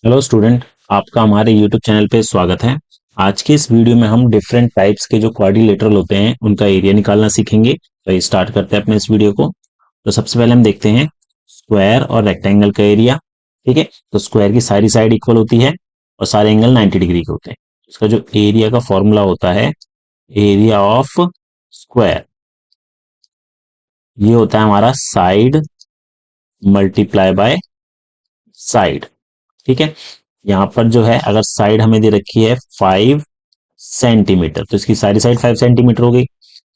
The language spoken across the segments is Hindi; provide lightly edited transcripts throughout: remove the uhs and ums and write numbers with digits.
Hello student. आपका हमारे यूट्यूब चैनल पे स्वागत है। आज की इस वीडियो में हम डिफरेंट टाइप्स के जो क्वाड्रिलेटरल होते हैं उनका एरिया निकालना सीखेंगे। तो स्टार्ट करते हैं अपने इस वीडियो को। तो सबसे पहले हम देखते हैं स्क्वायर और रेक्टेंगल का एरिया। ठीक है, तो स्क्वायर की सारी साइड इक्वल होती है और सारे एंगल 90 डिग्री के होते हैं। इसका जो एरिया का फॉर्मूला होता है, एरिया ऑफ स्क्वायर, ये होता है हमारा साइड मल्टीप्लाई बाय साइड। ठीक है, यहाँ पर जो है अगर साइड हमें दे रखी है 5 सेंटीमीटर, तो इसकी सारी साइड 5 सेंटीमीटर हो गई।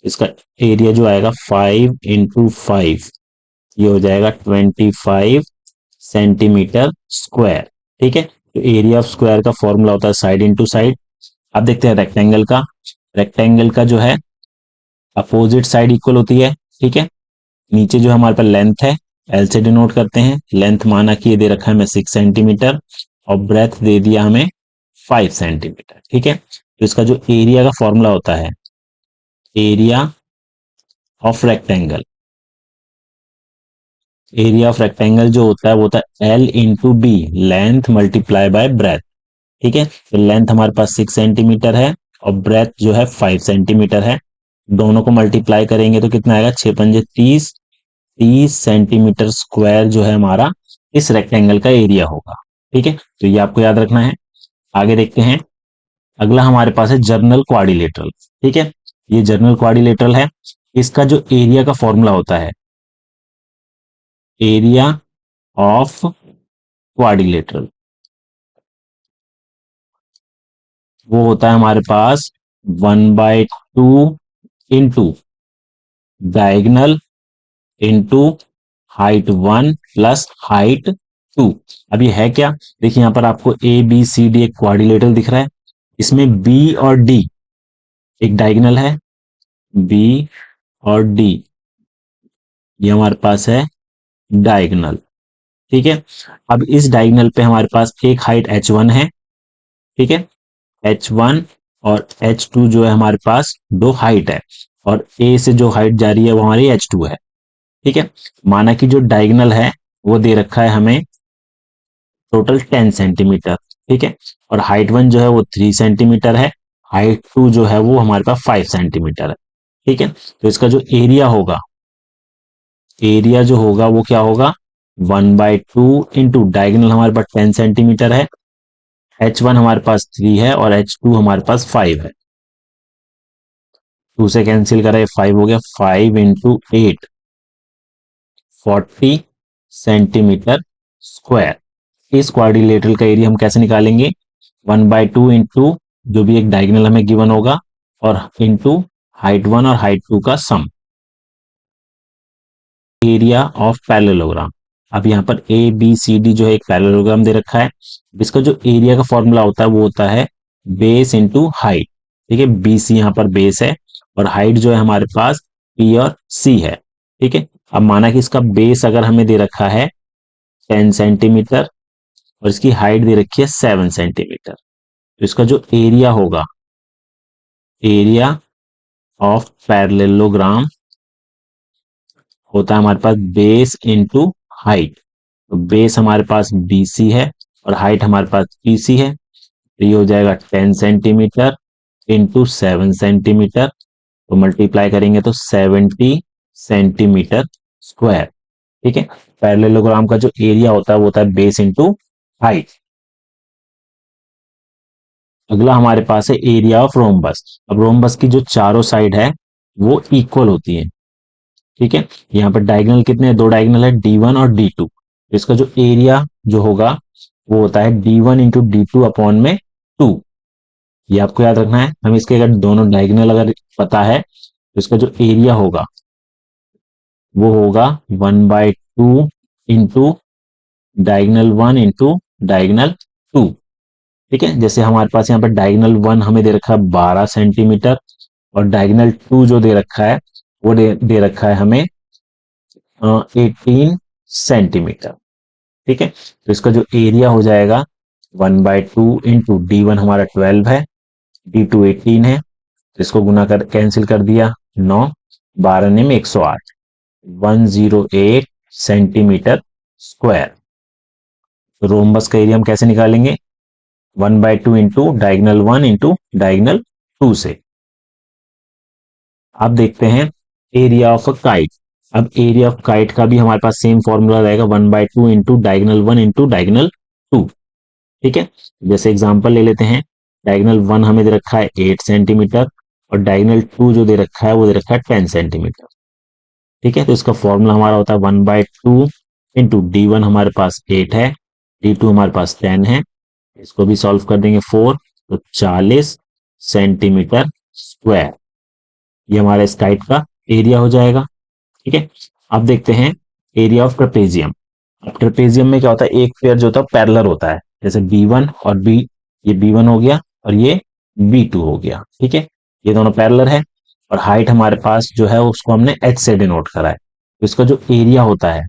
इसका एरिया जो आएगा 5 × 5, ये हो जाएगा 25 सेंटीमीटर स्क्वायर। ठीक है, तो एरिया ऑफ स्क्वायर का फॉर्मूला होता है साइड इंटू साइड। अब देखते हैं रेक्टेंगल का। रेक्टेंगल का जो है अपोजिट साइड इक्वल होती है। ठीक है, नीचे जो हमारे पास लेंथ है, एल से डिनोट करते हैं। लेंथ माना कि ये दे रखा है हमें 6 सेंटीमीटर और ब्रेथ दे दिया हमें 5 सेंटीमीटर। ठीक है, तो इसका जो एरिया का फॉर्मूला होता है, area of rectangle, area of rectangle जो होता है वो होता है L into B, length multiply by breadth. ठीक है, तो लेंथ हमारे पास 6 सेंटीमीटर है और ब्रेथ जो है 5 सेंटीमीटर है। दोनों को मल्टीप्लाई करेंगे तो कितना आएगा, 6×5 = 30। 30 सेंटीमीटर स्क्वायर जो है हमारा इस रेक्टेंगल का एरिया होगा। ठीक है, तो ये आपको याद रखना है। आगे देखते हैं। अगला हमारे पास है जर्नल क्वाड्रिलेटरल। ठीक है, ये जर्नल क्वाड्रिलेटरल है। इसका जो एरिया का फॉर्मूला होता है, एरिया ऑफ क्वाड्रिलेटरल, वो होता है हमारे पास 1/2 into diagonal into height 1 plus height 2। अब ये है क्या, देखिए यहाँ पर आपको ए बी सी डी एक क्वाड्रिलेटरल दिख रहा है। इसमें बी और डी एक डायगोनल है, बी और डी ये हमारे पास है डायगोनल। ठीक है, अब इस डायगोनल पे हमारे पास एक हाइट h1 है। ठीक है, h1 और h2 जो है हमारे पास दो हाइट है, और a से जो हाइट जा रही है वो हमारी h2 है। ठीक है, माना कि जो डायगोनल है वो दे रखा है हमें टोटल 10 सेंटीमीटर। ठीक है, और हाइट 1 जो है वो 3 सेंटीमीटर है, हाइट 2 जो है वो हमारे पास 5 सेंटीमीटर है। ठीक है, तो इसका जो एरिया होगा, एरिया जो होगा वो क्या होगा, 1/2 इंटू डायगोनल हमारे पास 10 सेंटीमीटर है, h1 हमारे पास 3 है और h2 हमारे पास 5 है। 2 से कैंसिल करा, ये 5 हो गया। 5 × 8, 40 सेंटीमीटर स्क्वायर। इस क्वाड्रिलेटरल का एरिया हम कैसे निकालेंगे, 1/2 इंटू जो भी एक डायगोनल हमें गिवन होगा और इंटू हाइट 1 और हाइट 2 का सम, एरिया ऑफ पैरेललोग्राम। अब यहाँ पर ए बी सी डी जो है एक पैरेललोग्राम दे रखा है। इसका जो एरिया का फॉर्मूला होता है वो होता है बेस इंटू हाइट। ठीक है, बी सी यहाँ पर बेस है और हाइट जो है हमारे पास पी और सी है। ठीक है, अब माना कि इसका बेस अगर हमें दे रखा है 10 सेंटीमीटर और इसकी हाइट दे रखी है 7 सेंटीमीटर, तो इसका जो एरिया होगा, एरिया ऑफ पैरेललोग्राम होता है हमारे पास बेस इंटू हाइट। तो बेस हमारे पास BC है और हाइट हमारे पास PC है, तो ये हो जाएगा 10 सेंटीमीटर इंटू 7 सेंटीमीटर, तो मल्टीप्लाई करेंगे तो 70 सेंटीमीटर स्क्वायर। ठीक है, पैरेललोग्राम का जो एरिया होता है वो होता है बेस इंटू हाइट। अगला हमारे पास है एरिया ऑफ रोम्बस। अब रोम्बस की जो चारों साइड है वो इक्वल होती है। ठीक है, यहाँ पर डायगोनल कितने हैं, दो डायगोनल है, D1 और D2। इसका जो एरिया जो होगा वो होता है D1 इंटू D2 अपॉन में 2। ये आपको याद रखना है। हम इसके अगर दोनों डायगोनल अगर पता है तो इसका जो एरिया होगा वो होगा 1/2 इंटू डायगोनल 1 इंटू डायगोनल 2। ठीक है, जैसे हमारे पास यहाँ पर डायगोनल 1 हमें दे रखा है 12 सेंटीमीटर और डायगोनल 2 जो दे रखा है वो दे रखा है हमें 18 सेंटीमीटर। ठीक है, तो इसका जो एरिया हो जाएगा 1/2 इंटू D1 हमारा 12 है, D2 18 है, तो इसको गुना कर कैंसिल कर दिया, 9, 12 ने में 108, 108 सेंटीमीटर स्क्वायर। तो रोम्बस का एरिया हम कैसे निकालेंगे? 1/2 इंटू डायगनल 1 इंटू डायगनल 2 से। अब देखते हैं एरिया ऑफ अ काइट। अब एरिया ऑफ काइट का भी हमारे पास सेम फॉर्मूला रहेगा, 1/2 इंटू डायगनल 1 इंटू डायगनल 2। ठीक है, जैसे एग्जांपल ले लेते हैं। डायगनल 1 हमें दे रखा है 8 सेंटीमीटर और डायगनल 2 जो दे रखा है वो दे रखा है 10 सेंटीमीटर। ठीक है, तो इसका फॉर्मूला हमारा होता है 1/2 इंटू D1 हमारे पास 8 है, D2 हमारे पास 10 है। इसको भी सॉल्व कर देंगे 4, तो 40 सेंटीमीटर स्क्वायर ये हमारा इस काइट का एरिया हो जाएगा। ठीक है, अब देखते हैं एरिया ऑफ ट्रेपेजियम। अब ट्रेपेजियम में क्या होता है, एक पेयर जो होता है पैरेलल होता है, जैसे B1 और B, ये B1 हो गया और ये B2 हो गया। ठीक है, ये दोनों पैरेलल है और हाइट हमारे पास जो है उसको हमने h से डिनोट करा है। तो इसका जो एरिया होता है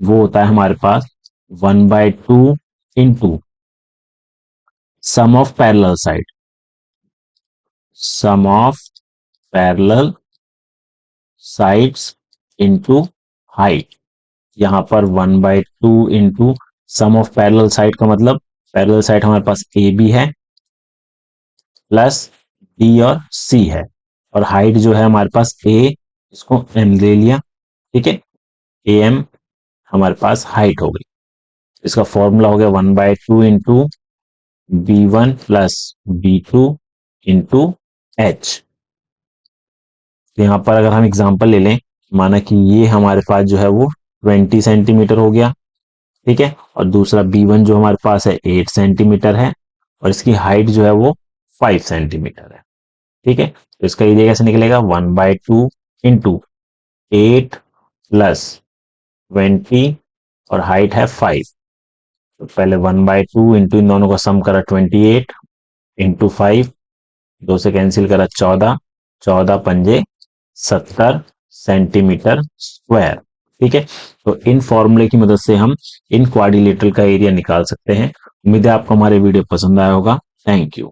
वो होता है हमारे पास 1/2 into sum of parallel side, sum of parallel sides into height. यहाँ पर 1/2 into sum of parallel side का मतलब पैरेलल साइड हमारे पास ए बी है प्लस बी और सी है, और हाइट जो है हमारे पास ए, इसको एम ले लिया। ठीक है, ए एम हमारे पास हाइट हो गई। इसका फॉर्मूला हो गया 1/2 into B1 plus B2 into H. तो यहाँ पर अगर हम एग्जांपल ले लें, माना कि ये हमारे पास जो है वो 20 सेंटीमीटर हो गया। ठीक है, और दूसरा B1 जो हमारे पास है 8 सेंटीमीटर है और इसकी हाइट जो है वो 5 सेंटीमीटर है। ठीक है, तो इसका एरिया कैसे निकलेगा, 1/2 इंटू 8 प्लस 20 और हाइट है 5। तो पहले 1/2 इंटू इन दोनों का सम करा 28 इंटू 5, 2 से कैंसिल करा 14, 14 पंजे 70 सेंटीमीटर स्क्वायर। ठीक है, तो इन फॉर्मूले की मदद से हम इन क्वाड्रिलेटरल का एरिया निकाल सकते हैं। उम्मीद है आपको हमारे वीडियो पसंद आया होगा। Thank you.